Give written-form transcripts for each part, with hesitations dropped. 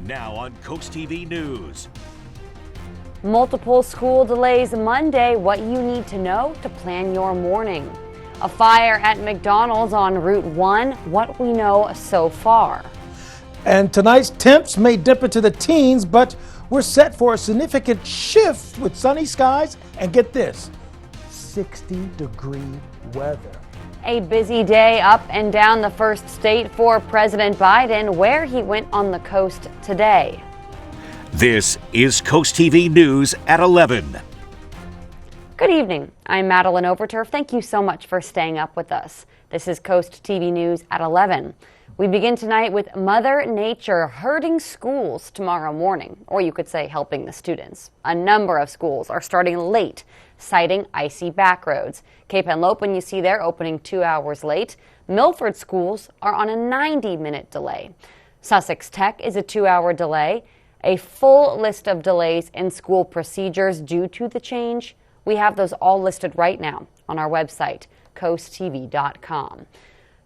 Now on CoastTV News. Multiple school delays Monday, what you need to know to plan your morning. A fire at McDonald's on Route 1, what we know so far. And tonight's temps may dip into the teens, but we're set for a significant shift with sunny skies and get this, 60-degree weather. A busy day up and down the first state for President Biden, where he went on the coast today. This is CoastTV News at 11. Good evening. I'm Madeline Overturf. Thank you so much for staying up with us. This is CoastTV News at 11. We begin tonight with Mother Nature hurting schools tomorrow morning, or you could say helping the students. A number of schools are starting late, citing icy back roads. Cape Henlopen, you see there, opening 2 hours late. Milford schools are on a 90-minute delay. Sussex Tech is a 2-hour delay. A full list of delays in school procedures due to the change. We have those all listed right now on our website, coasttv.com.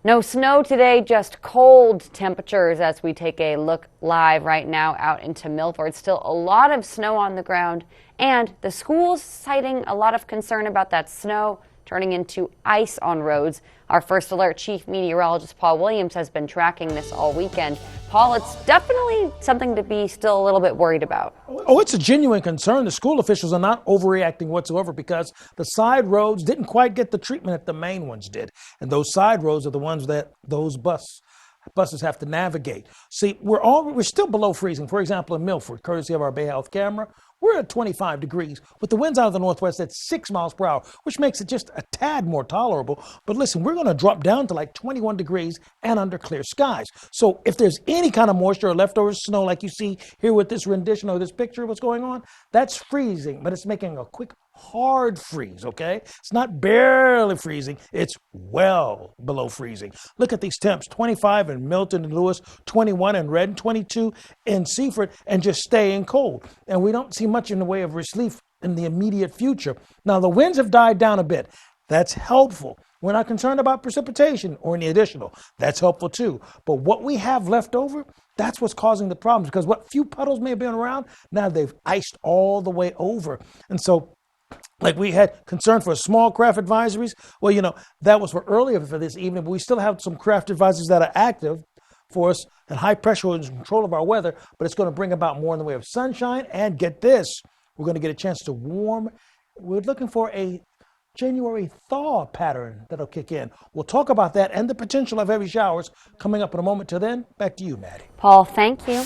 No snow today, just cold temperatures as we take a look live right now out into Milford. Still a lot of snow on the ground, and the schools citing a lot of concern about that snow turning into ice on roads. Our First Alert Chief Meteorologist Paul Williams has been tracking this all weekend. Paul, it's definitely something to be still a little bit worried about. Oh, it's a genuine concern. The school officials are not overreacting whatsoever because the side roads didn't quite get the treatment that the main ones did. And those side roads are the ones that those buses have to navigate. See, we're still below freezing. For example, in Milford, courtesy of our Bay Health camera, we're at 25 degrees with the winds out of the northwest at 6 miles per hour, which makes it just a tad more tolerable. But listen, we're going to drop down to like 21 degrees and under clear skies. So if there's any kind of moisture or leftover snow like you see here with this rendition or this picture of what's going on, that's freezing, but it's making a quick hard freeze, okay? It's not barely freezing, it's well below freezing. Look at these temps, 25 in Milton and Lewis, 21 in Redden, 22 in Seaford, and just staying cold. And we don't see much in the way of relief in the immediate future. Now, the winds have died down a bit. That's helpful. We're not concerned about precipitation or any additional. That's helpful too. But what we have left over, that's what's causing the problems, because what few puddles may have been around, now they've iced all the way over. And so like we had concern for small craft advisories. Well, you know, that was for earlier for this evening, but we still have some craft advisories that are active for us and high pressure and control of our weather, but it's going to bring about more in the way of sunshine. And get this, we're going to get a chance to warm. We're looking for a January thaw pattern that'll kick in. We'll talk about that and the potential of heavy showers coming up in a moment. Till then, back to you, Maddie. Paul, thank you.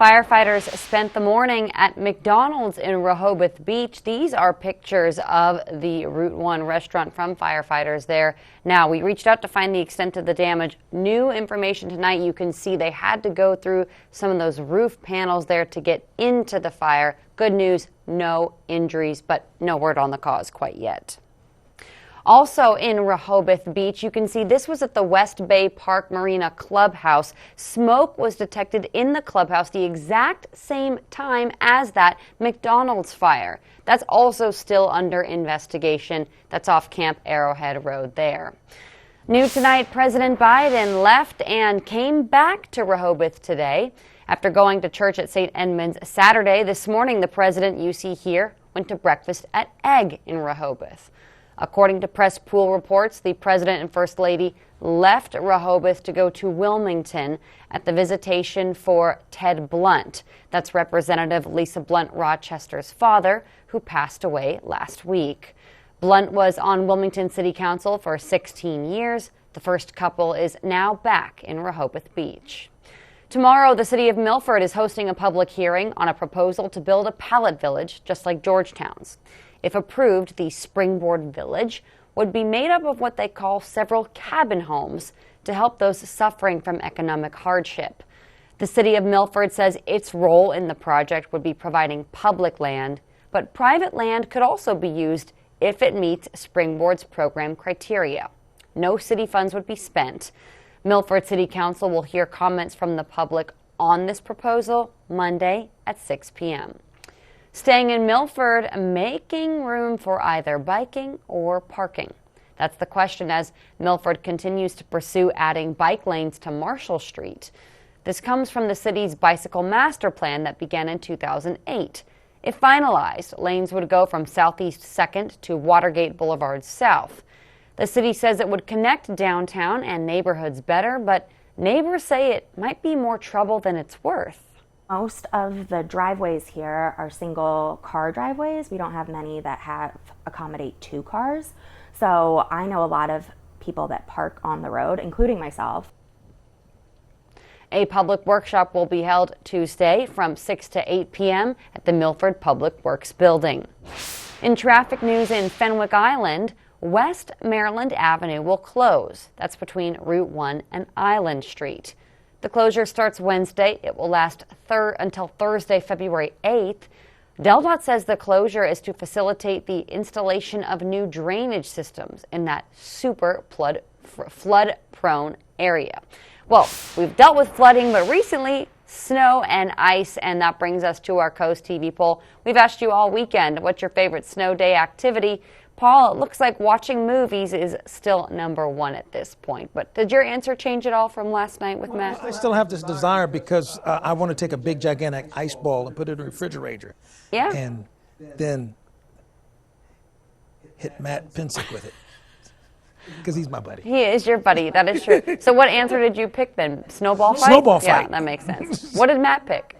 Firefighters spent the morning at McDonald's in Rehoboth Beach. These are pictures of the Route 1 restaurant from firefighters there. Now, we reached out to find the extent of the damage. New information tonight. You can see they had to go through some of those roof panels there to get into the fire. Good news, no injuries, but no word on the cause quite yet. Also in Rehoboth Beach, you can see this was at the West Bay Park Marina Clubhouse. Smoke was detected in the clubhouse the exact same time as that McDonald's fire. That's also still under investigation. That's off Camp Arrowhead Road there. New tonight, President Biden left and came back to Rehoboth today. After going to church at St. Edmund's Saturday, this morning the president, you see here, went to breakfast at Egg in Rehoboth. According to Press Pool reports, the President and First Lady left Rehoboth to go to Wilmington at the visitation for Ted Blunt. That's Representative Lisa Blunt Rochester's father, who passed away last week. Blunt was on Wilmington City Council for 16 years. The first couple is now back in Rehoboth Beach. Tomorrow, the city of Milford is hosting a public hearing on a proposal to build a pallet village just like Georgetown's. If approved, the Springboard Village would be made up of what they call several cabin homes to help those suffering from economic hardship. The city of Milford says its role in the project would be providing public land, but private land could also be used if it meets Springboard's program criteria. No city funds would be spent. Milford City Council will hear comments from the public on this proposal Monday at 6 p.m. Staying in Milford, making room for either biking or parking. That's the question as Milford continues to pursue adding bike lanes to Marshall Street. This comes from the city's bicycle master plan that began in 2008. If finalized, lanes would go from Southeast 2nd to Watergate Boulevard South. The city says it would connect downtown and neighborhoods better, but neighbors say it might be more trouble than it's worth. Most of the driveways here are single car driveways. We don't have many that accommodate 2 cars. So I know a lot of people that park on the road, including myself. A public workshop will be held Tuesday from 6 to 8 p.m. at the Milford Public Works Building. In traffic news in Fenwick Island, West Maryland Avenue will close. That's between Route 1 and Island Street. The closure starts Wednesday. It will last until Thursday, February 8th. DelDOT says the closure is to facilitate the installation of new drainage systems in that super flood-prone area. Well, we've dealt with flooding, but recently snow and ice, and that brings us to our Coast TV poll. We've asked you all weekend, what's your favorite snow day activity? Paul, it looks like watching movies is still #1 at this point. But did your answer change at all from last night with Matt? I still have this desire because I want to take a big, gigantic ice ball and put it in the refrigerator. Yeah. And then hit Matt Pensick with it. Because he's my buddy. He is your buddy. That is true. So what answer did you pick then? Snowball fight? Snowball fight. Yeah, that makes sense. What did Matt pick?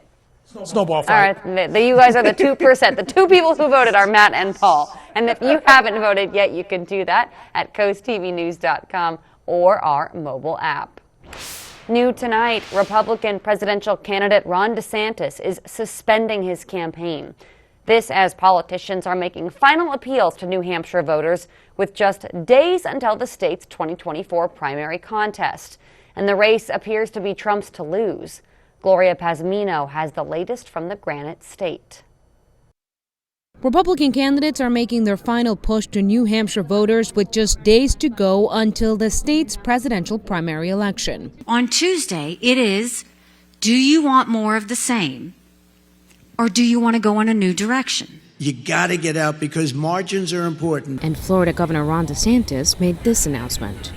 Snowball fight. All right, you guys are the 2%. The 2 people who voted are Matt and Paul. And if you haven't voted yet, you can do that at coasttvnews.com or our mobile app. New tonight, Republican presidential candidate Ron DeSantis is suspending his campaign. This as politicians are making final appeals to New Hampshire voters with just days until the state's 2024 primary contest. And the race appears to be Trump's to lose. Gloria Pazmino has the latest from the Granite State. Republican candidates are making their final push to New Hampshire voters with just days to go until the state's presidential primary election. On Tuesday, it is, do you want more of the same, or do you want to go in a new direction? You got to get out because margins are important. And Florida Governor Ron DeSantis made this announcement.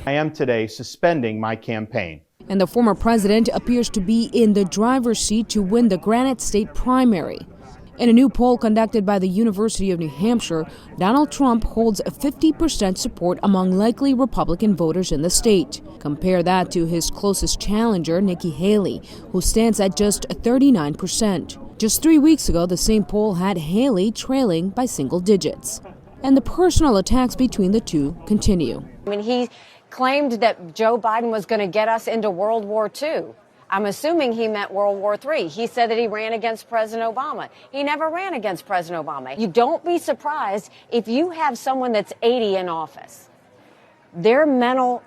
I am today suspending my campaign. And the former president appears to be in the driver's seat to win the Granite State primary. In a new poll conducted by the University of New Hampshire, Donald Trump holds 50% support among likely Republican voters in the state. Compare that to his closest challenger, Nikki Haley, who stands at just 39%. Just 3 weeks ago, the same poll had Haley trailing by single digits. And the personal attacks between the two continue. I mean, he claimed that Joe Biden was going to get us into World War II. I'm assuming he meant World War III. He said that he ran against President Obama. He never ran against President Obama. You don't be surprised if you have someone that's 80 in office. Their mental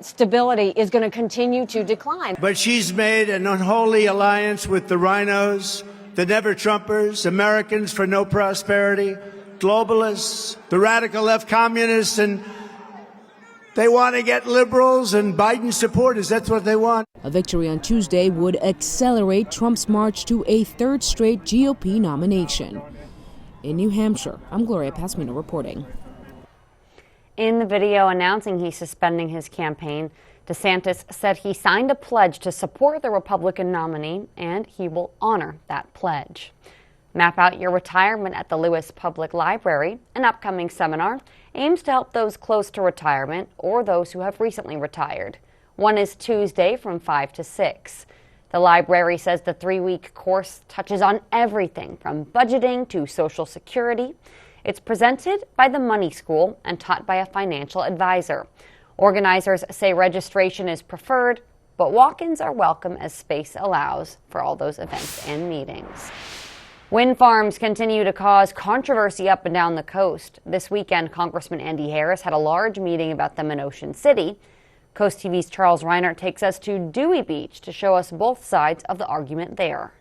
stability is going to continue to decline. But she's made an unholy alliance with the rhinos, the never-Trumpers, Americans for no prosperity, globalists, the radical left communists, and they want to get liberals and Biden supporters. That's what they want. A victory on Tuesday would accelerate Trump's march to a third straight GOP nomination. In New Hampshire, I'm Gloria Pazmino reporting. In the video announcing he's suspending his campaign, DeSantis said he signed a pledge to support the Republican nominee, and he will honor that pledge. Map out your retirement at the Lewis Public Library. An upcoming seminar aims to help those close to retirement or those who have recently retired. One is Tuesday from 5 to 6. The library says the 3-week course touches on everything from budgeting to Social Security. It's presented by the Money School and taught by a financial advisor. Organizers say registration is preferred, but walk-ins are welcome as space allows for all those events and meetings. Wind farms continue to cause controversy up and down the coast. This weekend, Congressman Andy Harris had a large meeting about them in Ocean City. Coast TV's Charles Reinert takes us to Dewey Beach to show us both sides of the argument there.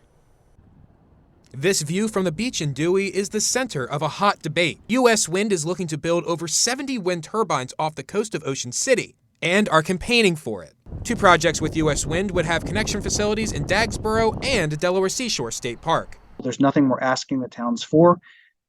This view from the beach in Dewey is the center of a hot debate. U.S. Wind is looking to build over 70 wind turbines off the coast of Ocean City and are campaigning for it. 2 projects with U.S. Wind would have connection facilities in Dagsboro and Delaware Seashore State Park. There's nothing we're asking the towns for.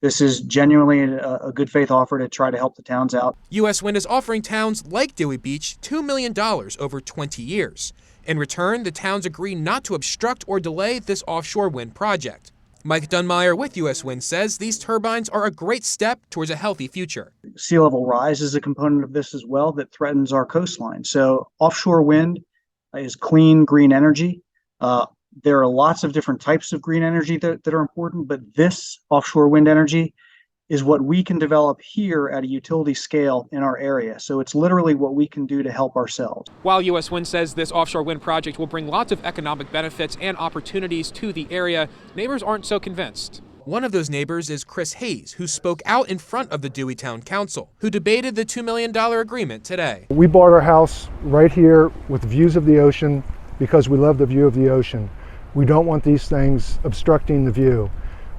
This is genuinely a good faith offer to try to help the towns out. U.S. Wind is offering towns like Dewey Beach $2 million over 20 years. In return, the towns agree not to obstruct or delay this offshore wind project. Mike Dunmeyer with U.S. Wind says these turbines are a great step towards a healthy future. Sea level rise is a component of this as well that threatens our coastline. So offshore wind is clean, green energy. There are lots of different types of green energy that are important, but this offshore wind energy is what we can develop here at a utility scale in our area. So it's literally what we can do to help ourselves. While U.S. Wind says this offshore wind project will bring lots of economic benefits and opportunities to the area, neighbors aren't so convinced. One of those neighbors is Chris Hayes, who spoke out in front of the Dewey Town Council, who debated the $2 million agreement today. We bought our house right here with views of the ocean because we love the view of the ocean. We don't want these things obstructing the view.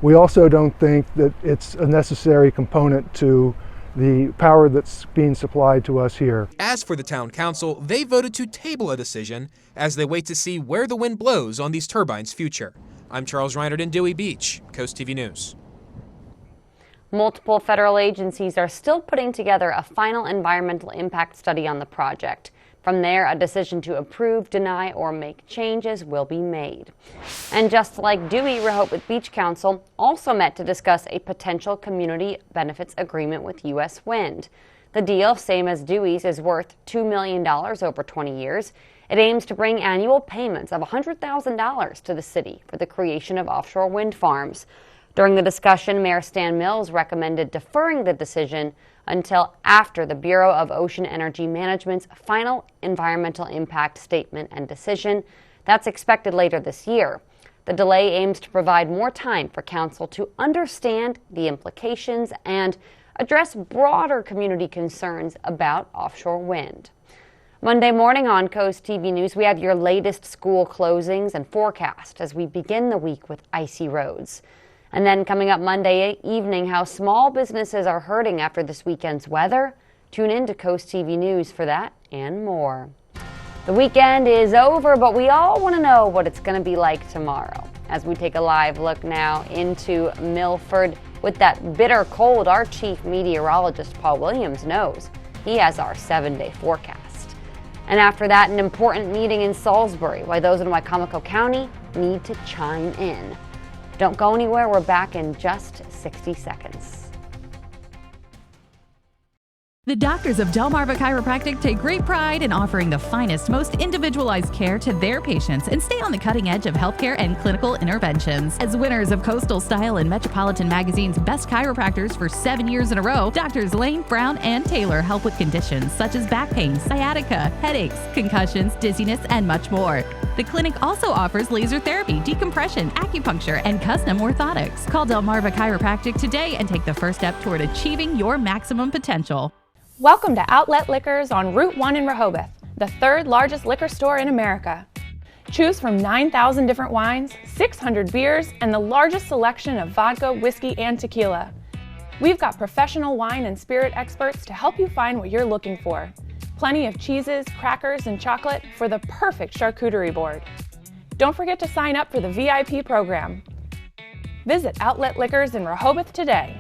We also don't think that it's a necessary component to the power that's being supplied to us here. As for the town council, they voted to table a decision as they wait to see where the wind blows on these turbines' future. I'm Charles Reinert in Dewey Beach, Coast TV News. Multiple federal agencies are still putting together a final environmental impact study on the project. From there, a decision to approve, deny, or make changes will be made. And just like Dewey, Rehoboth Beach Council also met to discuss a potential community benefits agreement with U.S. Wind. The deal, same as Dewey's, is worth $2 million over 20 years. It aims to bring annual payments of $100,000 to the city for the creation of offshore wind farms. During the discussion, Mayor Stan Mills recommended deferring the decision until after the Bureau of Ocean Energy Management's final environmental impact statement and decision. That's expected later this year. The delay aims to provide more time for Council to understand the implications and address broader community concerns about offshore wind. Monday morning on Coast TV News, we have your latest school closings and forecast as we begin the week with icy roads. And then coming up Monday evening, how small businesses are hurting after this weekend's weather. Tune in to Coast TV News for that and more. The weekend is over, but we all want to know what it's going to be like tomorrow. As we take a live look now into Milford with that bitter cold, our chief meteorologist, Paul Williams, knows. He has our 7-day forecast. And after that, an important meeting in Salisbury, why those in Wicomico County need to chime in. Don't go anywhere. We're back in just 60 seconds. The doctors of Delmarva Chiropractic take great pride in offering the finest, most individualized care to their patients and stay on the cutting edge of healthcare and clinical interventions. As winners of Coastal Style and Metropolitan Magazine's Best Chiropractors for 7 years in a row, Doctors Lane, Brown, and Taylor help with conditions such as back pain, sciatica, headaches, concussions, dizziness, and much more. The clinic also offers laser therapy, decompression, acupuncture, and custom orthotics. Call Delmarva Chiropractic today and take the first step toward achieving your maximum potential. Welcome to Outlet Liquors on Route 1 in Rehoboth, the third largest liquor store in America. Choose from 9,000 different wines, 600 beers, and the largest selection of vodka, whiskey, and tequila. We've got professional wine and spirit experts to help you find what you're looking for. Plenty of cheeses, crackers, and chocolate for the perfect charcuterie board. Don't forget to sign up for the VIP program. Visit Outlet Liquors in Rehoboth today.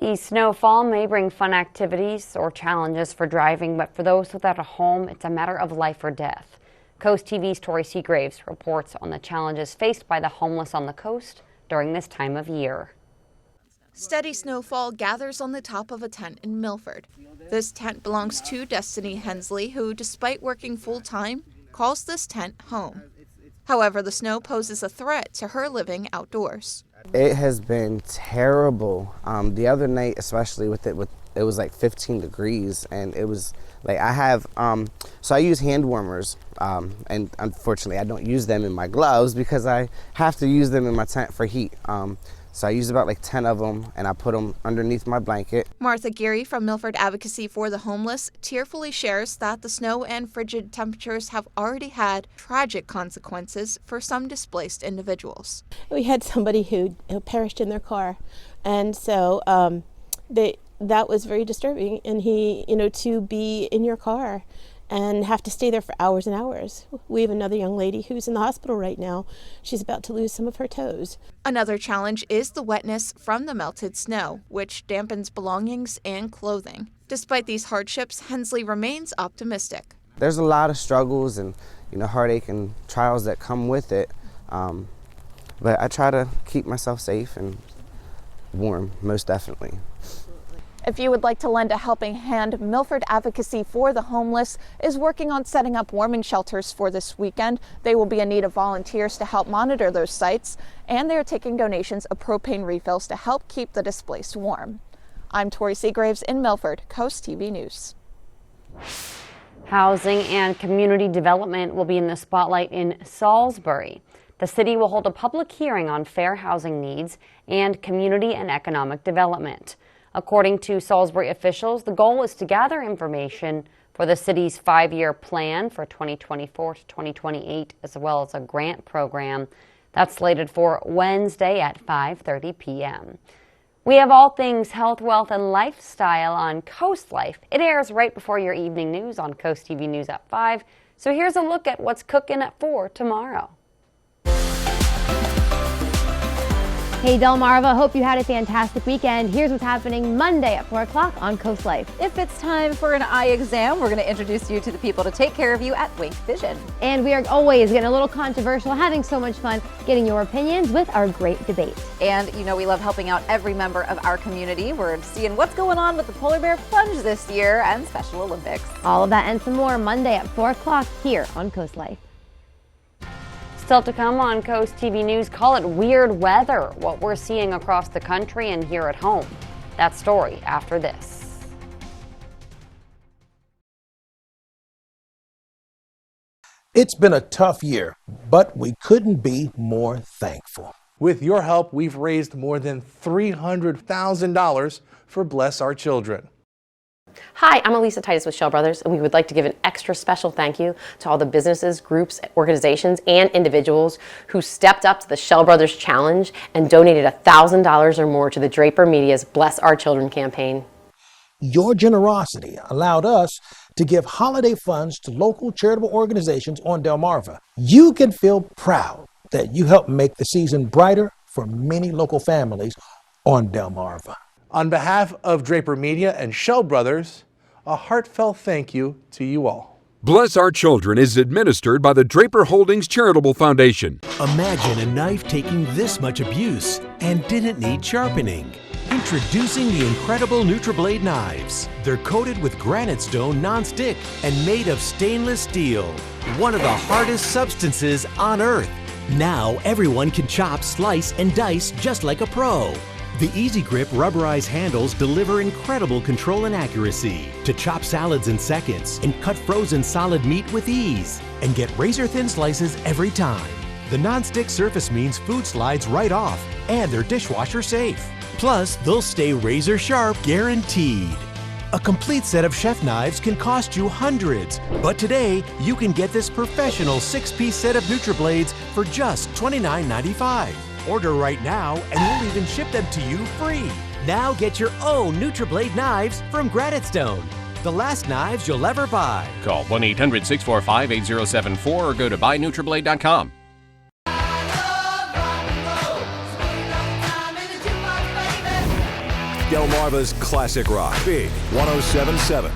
The snowfall may bring fun activities or challenges for driving, but for those without a home, it's a matter of life or death. Coast TV's Tori Seagraves reports on the challenges faced by the homeless on the coast during this time of year. Steady snowfall gathers on the top of a tent in Milford. This tent belongs to Destiny Hensley, who, despite working full-time, calls this tent home. However, the snow poses a threat to her living outdoors. It has been terrible. The other night, especially it was like 15 degrees, and it was like so I use hand warmers, and unfortunately I don't use them in my gloves because I have to use them in my tent for heat. So I use about like 10 of them, and I put them underneath my blanket. Martha Geary from Milford Advocacy for the Homeless tearfully shares that the snow and frigid temperatures have already had tragic consequences for some displaced individuals. We had somebody who perished in their car, and so that was very disturbing. And to be in your car and have to stay there for hours and hours. We have another young lady who's in the hospital right now. She's about to lose some of her toes. Another challenge is the wetness from the melted snow, which dampens belongings and clothing. Despite these hardships, Hensley remains optimistic. There's a lot of struggles and heartache and trials that come with it, but I try to keep myself safe and warm, most definitely. If you would like to lend a helping hand, Milford Advocacy for the Homeless is working on setting up warming shelters for this weekend. They will be in need of volunteers to help monitor those sites, and they are taking donations of propane refills to help keep the displaced warm. I'm Tori Seagraves in Milford, Coast TV News. Housing and community development will be in the spotlight in Salisbury. The city will hold a public hearing on fair housing needs and community and economic development. According to Salisbury officials, the goal is to gather information for the city's 5-year plan for 2024 to 2028, as well as a grant program. That's slated for Wednesday at 5:30 p.m. We have all things health, wealth, and lifestyle on Coast Life. It airs right before your evening news on Coast TV News at 5. So here's a look at what's cooking at 4 tomorrow. Hey Delmarva, hope you had a fantastic weekend. Here's what's happening Monday at 4 o'clock on Coast Life. If it's time for an eye exam, we're going to introduce you to the people to take care of you at Wink Vision. And we are always getting a little controversial, having so much fun getting your opinions with our great debate. And we love helping out every member of our community. We're seeing what's going on with the Polar Bear Plunge this year and Special Olympics. All of that and some more Monday at 4 o'clock here on Coast Life. Still to come on Coast TV News, call it weird weather, what we're seeing across the country and here at home. That story after this. It's been a tough year, but we couldn't be more thankful. With your help, we've raised more than $300,000 for Bless Our Children. Hi, I'm Elisa Titus with Shell Brothers, and we would like to give an extra special thank you to all the businesses, groups, organizations, and individuals who stepped up to the Shell Brothers Challenge and donated $1,000 or more to the Draper Media's Bless Our Children campaign. Your generosity allowed us to give holiday funds to local charitable organizations on Delmarva. You can feel proud that you helped make the season brighter for many local families on Delmarva. On behalf of Draper Media and Shell Brothers, a heartfelt thank you to you all. Bless Our Children is administered by the Draper Holdings Charitable Foundation. Imagine a knife taking this much abuse and didn't need sharpening. Introducing the incredible NutriBlade knives. They're coated with granite stone non-stick and made of stainless steel, one of the hardest substances on earth. Now everyone can chop, slice, and dice just like a pro. The Easy Grip rubberized handles deliver incredible control and accuracy to chop salads in seconds and cut frozen solid meat with ease and get razor-thin slices every time. The non-stick surface means food slides right off and they're dishwasher safe. Plus, they'll stay razor sharp guaranteed. A complete set of chef knives can cost you hundreds, but today you can get this professional 6-piece set of NutriBlades for just $29.95. Order right now and we'll even ship them to you free. Now get your own NutriBlade knives from Granite Stone. The last knives you'll ever buy. Call 1-800-645-8074 or go to buynutriblade.com. Delmarva's Classic Rock, Big 107.7.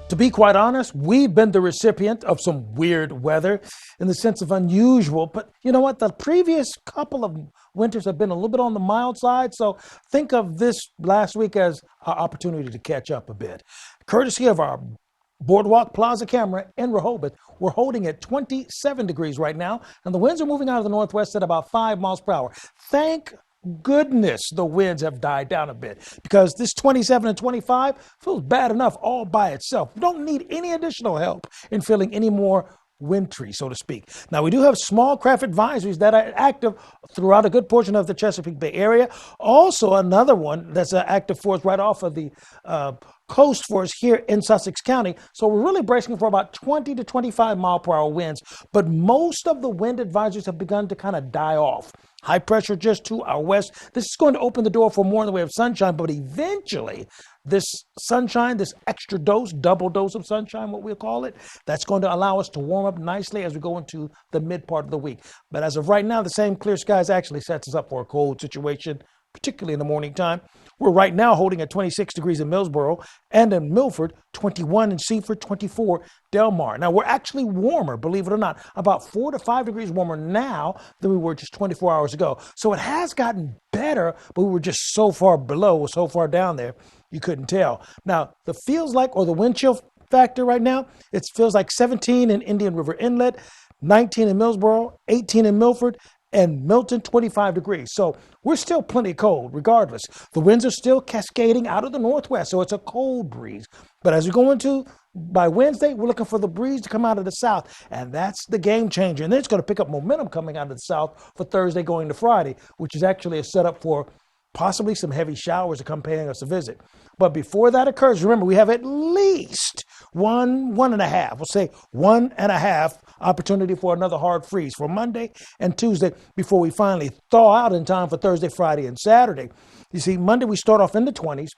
To be quite honest, we've been the recipient of some weird weather in the sense of unusual, but you know what? The previous couple of winters have been a little bit on the mild side, so think of this last week as our opportunity to catch up a bit. Courtesy of our Boardwalk Plaza camera in Rehoboth, we're holding at 27 degrees right now, and the winds are moving out of the northwest at about 5 miles per hour. Thank goodness the winds have died down a bit, because this 27 and 25 feels bad enough all by itself. We don't need any additional help in feeling any more wintry, so to speak. Now, we do have small craft advisories that are active throughout a good portion of the Chesapeake Bay area. Also, another one that's active for us right off of the coast for us here in Sussex County. So we're really bracing for about 20 to 25 mile per hour winds. But most of the wind advisories have begun to kind of die off. High pressure just to our west. This is going to open the door for more in the way of sunshine, but eventually this sunshine, this extra dose, double dose of sunshine, what we'll call it, that's going to allow us to warm up nicely as we go into the mid part of the week. But as of right now, the same clear skies actually sets us up for a cold situation, particularly in the morning time. We're right now holding at 26 degrees in Millsboro and in Milford, 21 in Seaford, 24 Del Mar. Now, we're actually warmer, believe it or not, about 4 to 5 degrees warmer now than we were just 24 hours ago. So it has gotten better, but we were just so far below, so far down there, you couldn't tell. Now, the feels like, or the wind chill factor right now, it feels like 17 in Indian River Inlet, 19 in Millsboro, 18 in Milford, and Milton, 25 degrees. So we're still plenty cold regardless. The winds are still cascading out of the northwest, so it's a cold breeze. But as we go into by Wednesday, we're looking for the breeze to come out of the south, and that's the game changer. And then it's going to pick up momentum coming out of the south for Thursday going to Friday, which is actually a setup for possibly some heavy showers to come paying us a visit. But before that occurs, remember, we have at least one and a half, we'll say 1.5 opportunity for another hard freeze for Monday and Tuesday before we finally thaw out in time for Thursday, Friday, and Saturday. You see, Monday we start off in the 20s.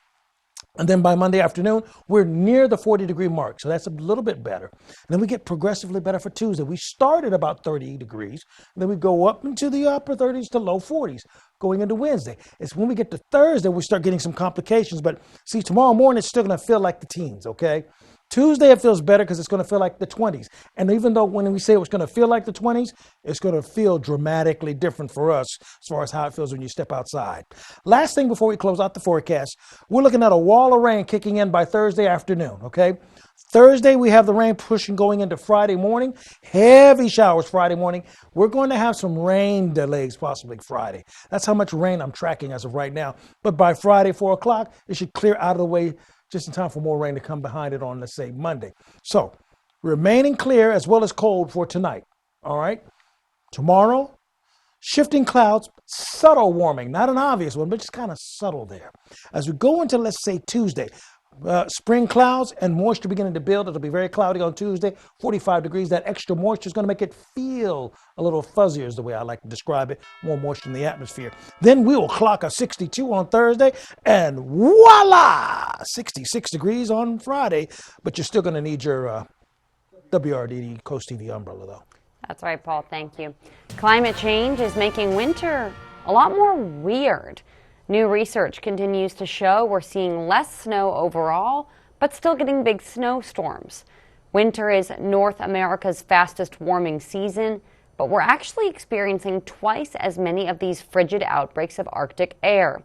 And then by Monday afternoon, we're near the 40-degree mark. So that's a little bit better. And then we get progressively better for Tuesday. We start at about 30 degrees. And then we go up into the upper 30s to low 40s going into Wednesday. It's when we get to Thursday, we start getting some complications. But see, tomorrow morning, it's still going to feel like the teens, okay? Tuesday, it feels better because it's going to feel like the 20s. And even though when we say it's going to feel like the 20s, it's going to feel dramatically different for us as far as how it feels when you step outside. Last thing before we close out the forecast, we're looking at a wall of rain kicking in by Thursday afternoon, okay? Thursday, we have the rain pushing going into Friday morning. Heavy showers Friday morning. We're going to have some rain delays possibly Friday. That's how much rain I'm tracking as of right now. But by Friday, 4 o'clock, it should clear out of the way just in time for more rain to come behind it on, let's say, Monday. So, remaining clear as well as cold for tonight, all right? Tomorrow, shifting clouds, subtle warming, not an obvious one, but just kind of subtle there. As we go into, let's say, Tuesday, spring clouds and moisture beginning to build. It'll be very cloudy on Tuesday, 45 degrees. That extra moisture is going to make it feel a little fuzzier is the way I like to describe it, more moisture in the atmosphere. Then we will clock a 62 on Thursday and voila, 66 degrees on Friday. But you're still going to need your WRDD CoastTV umbrella though. That's right, Paul. Thank you. Climate change is making winter a lot more weird. New research continues to show we're seeing less snow overall, but still getting big snowstorms. Winter is North America's fastest warming season, but we're actually experiencing twice as many of these frigid outbreaks of Arctic air.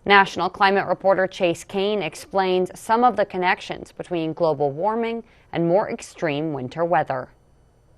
National climate reporter Chase Kane explains some of the connections between global warming and more extreme winter weather.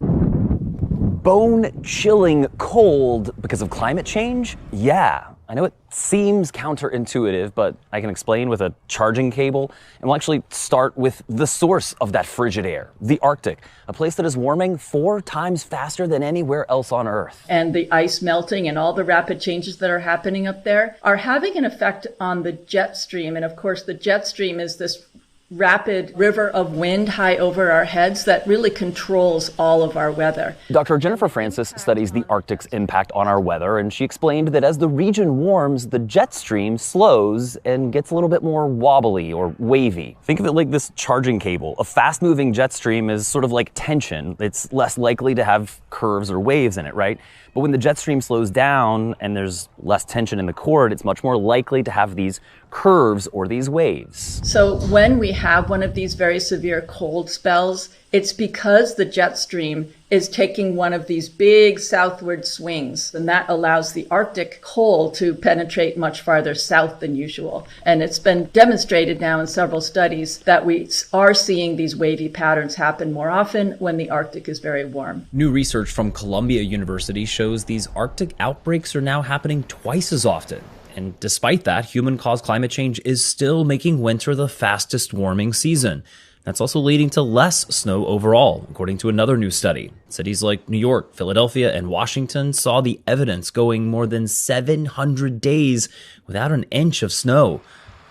Bone-chilling cold because of climate change? Yeah. I know it seems counterintuitive, but I can explain with a charging cable. And we'll actually start with the source of that frigid air, the Arctic, a place that is warming 4 times faster than anywhere else on Earth. And the ice melting and all the rapid changes that are happening up there are having an effect on the jet stream. And of course, the jet stream is this rapid river of wind high over our heads that really controls all of our weather. Dr. Jennifer Francis studies the Arctic's impact on our weather, and she explained that as the region warms, the jet stream slows and gets a little bit more wobbly or wavy. Think of it like this charging cable. A fast-moving jet stream is sort of like tension. It's less likely to have curves or waves in it, right? But when the jet stream slows down and there's less tension in the cord, it's much more likely to have these curves or these waves. So when we have one of these very severe cold spells, it's because the jet stream is taking one of these big southward swings, and that allows the Arctic cold to penetrate much farther south than usual. And it's been demonstrated now in several studies that we are seeing these wavy patterns happen more often when the Arctic is very warm. New research from Columbia University shows these Arctic outbreaks are now happening twice as often. And despite that, human-caused climate change is still making winter the fastest warming season. That's also leading to less snow overall, according to another new study. Cities like New York, Philadelphia, and Washington saw the evidence going more than 700 days without an inch of snow.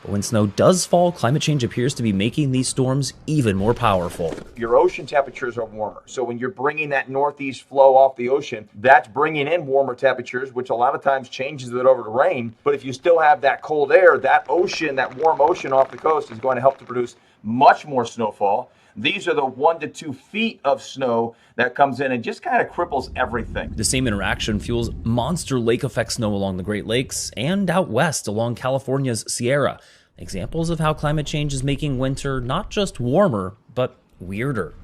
But when snow does fall, climate change appears to be making these storms even more powerful. Your ocean temperatures are warmer. So when you're bringing that northeast flow off the ocean, that's bringing in warmer temperatures, which a lot of times changes it over to rain. But if you still have that cold air, that ocean, that warm ocean off the coast is going to help to produce much more snowfall. These are the 1 to 2 feet of snow that comes in and just kind of cripples everything. The same interaction fuels monster lake effect snow along the Great Lakes and out west along California's Sierra. Examples of how climate change is making winter not just warmer, but weirder.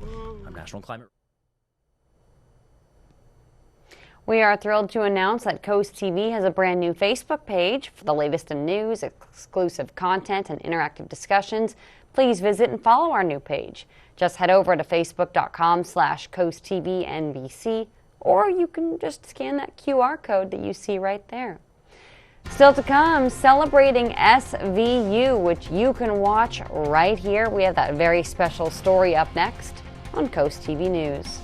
I'm National Climate. We are thrilled to announce that CoastTV has a brand new Facebook page for the latest in news, exclusive content, and interactive discussions. Please visit and follow our new page. Just head over to facebook.com/CoastTVNBC, or you can just scan that QR code that you see right there. Still to come, celebrating SVU, which you can watch right here. We have that very special story up next on CoastTV News.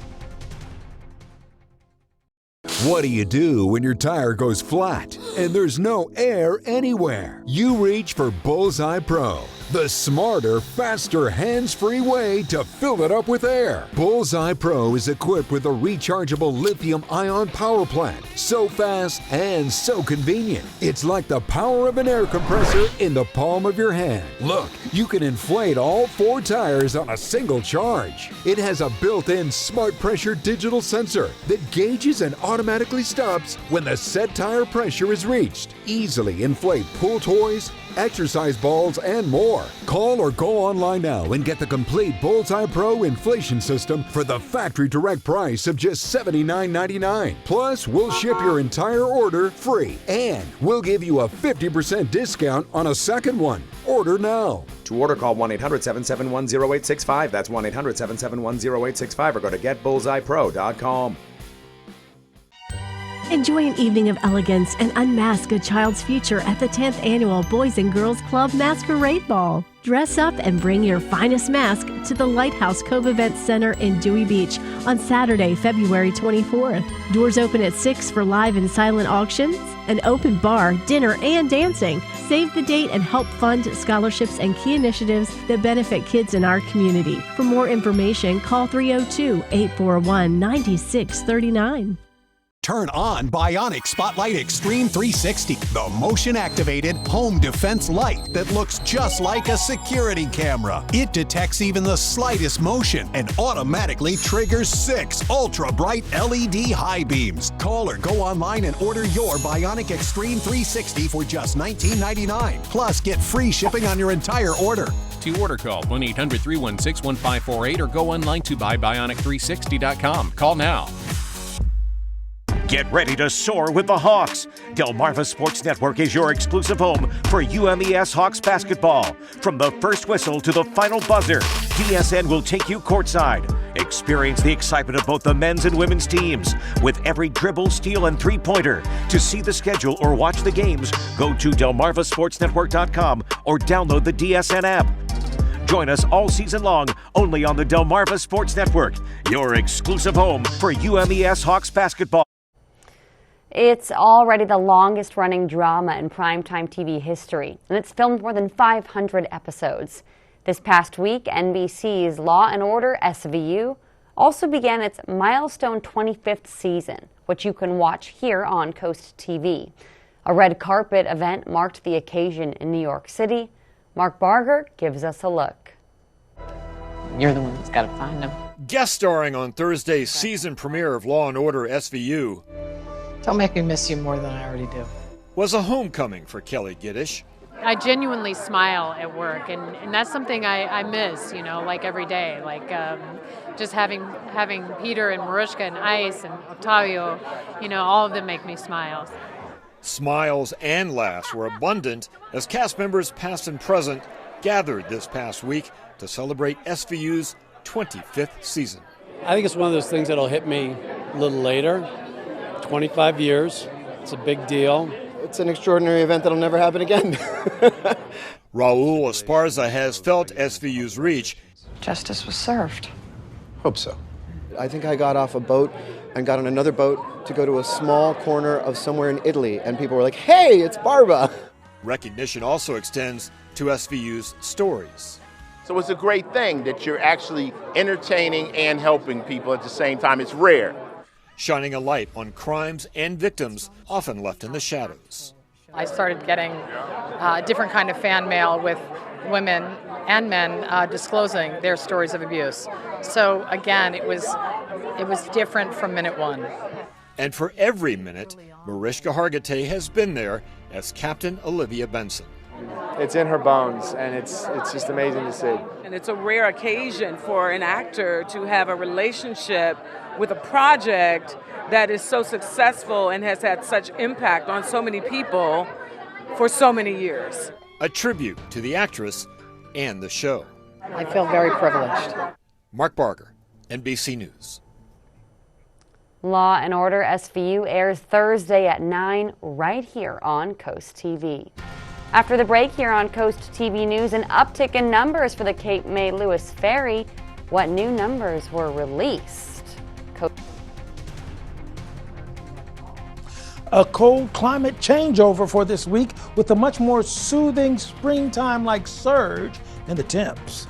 What do you do when your tire goes flat and there's no air anywhere? You reach for Bullseye Pro, the smarter, faster, hands-free way to fill it up with air. Bullseye Pro is equipped with a rechargeable lithium-ion power plant. So fast and so convenient. It's like the power of an air compressor in the palm of your hand. Look, you can inflate all 4 tires on a single charge. It has a built-in smart pressure digital sensor that gauges and automatically stops when the set tire pressure is reached. Easily inflate pool toys, exercise balls, and more. Call or go online now and get the complete Bullseye Pro inflation system for the factory direct price of just $79.99. Plus, we'll ship your entire order free, and we'll give you a 50% discount on a second one. Order now. To order, call 1-800-771-0865. That's 1-800-771-0865, or go to getbullseyepro.com. Enjoy an evening of elegance and unmask a child's future at the 10th Annual Boys and Girls Club Masquerade Ball. Dress up and bring your finest mask to the Lighthouse Cove Event Center in Dewey Beach on Saturday, February 24th. Doors open at 6 for live and silent auctions, an open bar, dinner, and dancing. Save the date and help fund scholarships and key initiatives that benefit kids in our community. For more information, call 302-841-9639. Turn on Bionic Spotlight Extreme 360, the motion-activated home defense light that looks just like a security camera. It detects even the slightest motion and automatically triggers 6 ultra-bright LED high beams. Call or go online and order your Bionic Extreme 360 for just $19.99. Plus, get free shipping on your entire order. To order, call 1-800-316-1548 or go online to buybionic360.com. Call now. Get ready to soar with the Hawks. Delmarva Sports Network is your exclusive home for UMES Hawks basketball. From the first whistle to the final buzzer, DSN will take you courtside. Experience the excitement of both the men's and women's teams with every dribble, steal, and three-pointer. To see the schedule or watch the games, go to delmarvasportsnetwork.com or download the DSN app. Join us all season long only on the Delmarva Sports Network, your exclusive home for UMES Hawks basketball. It's already the longest running drama in primetime TV history, and it's filmed more than 500 episodes. This past week, NBC's Law & Order SVU also began its milestone 25th season, which you can watch here on CoastTV. A red carpet event marked the occasion in New York City. Mark Barger gives us a look. You're the one that's got to find them. Guest starring on Thursday's season premiere of Law & Order SVU. Don't make me miss you more than I already do. Was a homecoming for Kelly Giddish. I genuinely smile at work, and that's something I miss, you know, like every day. Like just having Peter and Marushka and Ice and Octavio, you know, all of them make me smile. Smiles and laughs were abundant as cast members past and present gathered this past week to celebrate SVU's 25th season. I think it's one of those things that'll hit me a little later. 25 years. It's a big deal. It's an extraordinary event that'll never happen again. Raul Esparza has felt SVU's reach. Justice was served. Hope so. I think I got off a boat and got on another boat to go to a small corner of somewhere in Italy, and people were like, hey, it's Barba. Recognition also extends to SVU's stories. So it's a great thing that you're actually entertaining and helping people at the same time. It's rare. Shining a light on crimes and victims often left in the shadows. I started getting different kind of fan mail with women and men disclosing their stories of abuse. So again, it was different from minute one. And for every minute, Mariska Hargitay has been there as Captain Olivia Benson. It's in her bones, and it's just amazing to see. And it's a rare occasion for an actor to have a relationship with a project that is so successful and has had such impact on so many people for so many years. A tribute to the actress and the show. I feel very privileged. Mark Barger, NBC News. Law and Order SVU airs Thursday at 9 right here on Coast TV. After the break here on Coast TV News, an uptick in numbers for the Cape May Lewis Ferry. What new numbers were released? A cold climate changeover for this week with a much more soothing springtime-like surge in the temps.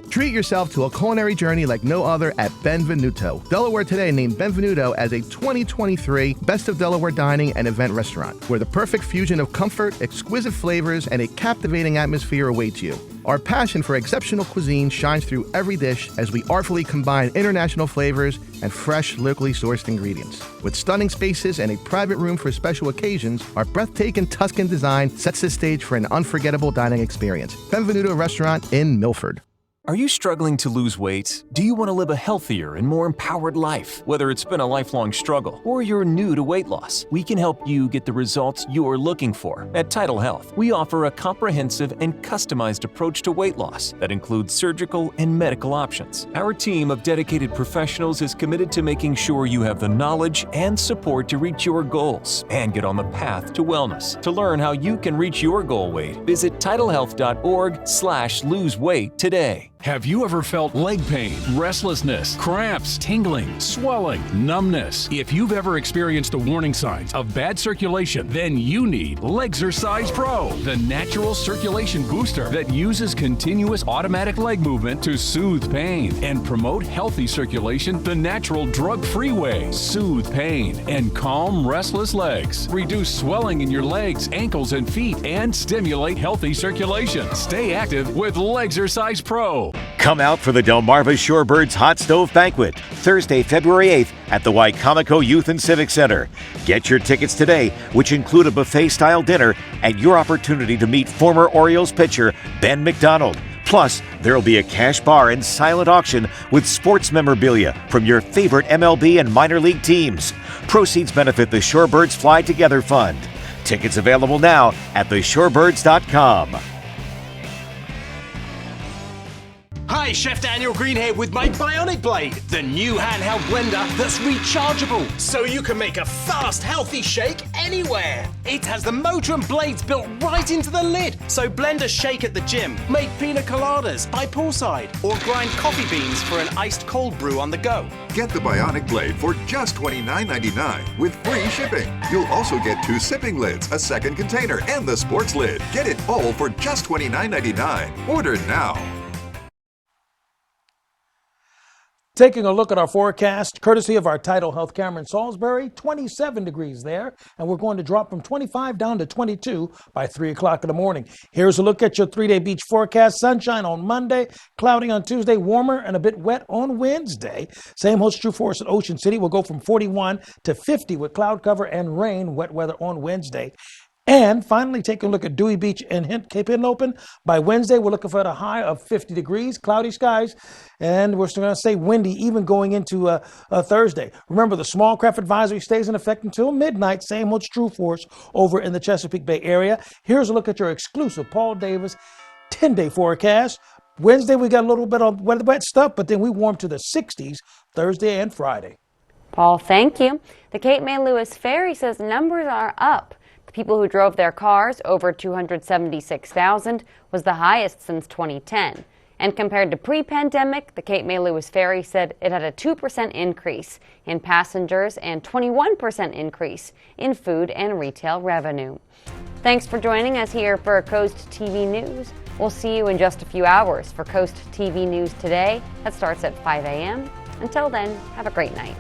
Treat yourself to a culinary journey like no other at Benvenuto. Delaware Today named Benvenuto as a 2023 Best of Delaware Dining and Event Restaurant, where the perfect fusion of comfort, exquisite flavors, and a captivating atmosphere awaits you. Our passion for exceptional cuisine shines through every dish as we artfully combine international flavors and fresh, locally sourced ingredients. With stunning spaces and a private room for special occasions, our breathtaking Tuscan design sets the stage for an unforgettable dining experience. Benvenuto Restaurant in Milford. Are you struggling to lose weight? Do you want to live a healthier and more empowered life? Whether it's been a lifelong struggle or you're new to weight loss, we can help you get the results you're looking for. At Tidal Health, we offer a comprehensive and customized approach to weight loss that includes surgical and medical options. Our team of dedicated professionals is committed to making sure you have the knowledge and support to reach your goals and get on the path to wellness. To learn how you can reach your goal weight, visit tidalhealth.org/loseweight today. Have you ever felt leg pain, restlessness, cramps, tingling, swelling, numbness? If you've ever experienced the warning signs of bad circulation, then you need Legzercise Pro, the natural circulation booster that uses continuous automatic leg movement to soothe pain and promote healthy circulation the natural drug-free way. Soothe pain and calm restless legs. Reduce swelling in your legs, ankles, and feet and stimulate healthy circulation. Stay active with Legzercise Pro. Come out for the Delmarva Shorebirds Hot Stove Banquet, Thursday, February 8th at the Wicomico Youth and Civic Center. Get your tickets today, which include a buffet-style dinner and your opportunity to meet former Orioles pitcher Ben McDonald. Plus, there'll be a cash bar and silent auction with sports memorabilia from your favorite MLB and minor league teams. Proceeds benefit the Shorebirds Fly Together Fund. Tickets available now at theshorebirds.com. Hi, Chef Daniel Green here with my Bionic Blade, the new handheld blender that's rechargeable, so you can make a fast, healthy shake anywhere. It has the motor and blades built right into the lid, so blend a shake at the gym, make pina coladas by poolside, or grind coffee beans for an iced cold brew on the go. Get the Bionic Blade for just $29.99 with free shipping. You'll also get 2 sipping lids, a second container, and the sports lid. Get it all for just $29.99. Order now. Taking a look at our forecast, courtesy of our Tidal Health camera in Salisbury, 27 degrees there, and we're going to drop from 25 down to 22 by 3 o'clock in the morning. Here's a look at your 3-day beach forecast. Sunshine on Monday, cloudy on Tuesday, warmer and a bit wet on Wednesday. Same holds true for us at Ocean City. We'll go from 41 to 50 with cloud cover and rain, wet weather on Wednesday. And finally, taking a look at Dewey Beach and Cape Henlopen. By Wednesday, we're looking for a high of 50 degrees, cloudy skies, and we're still going to stay windy even going into Thursday. Remember, the small craft advisory stays in effect until midnight. Same holds true for us over in the Chesapeake Bay area. Here's a look at your exclusive Paul Davis 10-day forecast. Wednesday, we got a little bit of wet stuff, but then we warm to the 60s Thursday and Friday. Paul, thank you. The Cape May Lewis Ferry says numbers are up. People who drove their cars, over 276,000, was the highest since 2010. And compared to pre-pandemic, the Cape May Lewis Ferry said it had a 2% increase in passengers and 21% increase in food and retail revenue. Thanks for joining us here for Coast TV News. We'll see you in just a few hours for Coast TV News Today. That starts at 5 a.m. Until then, have a great night.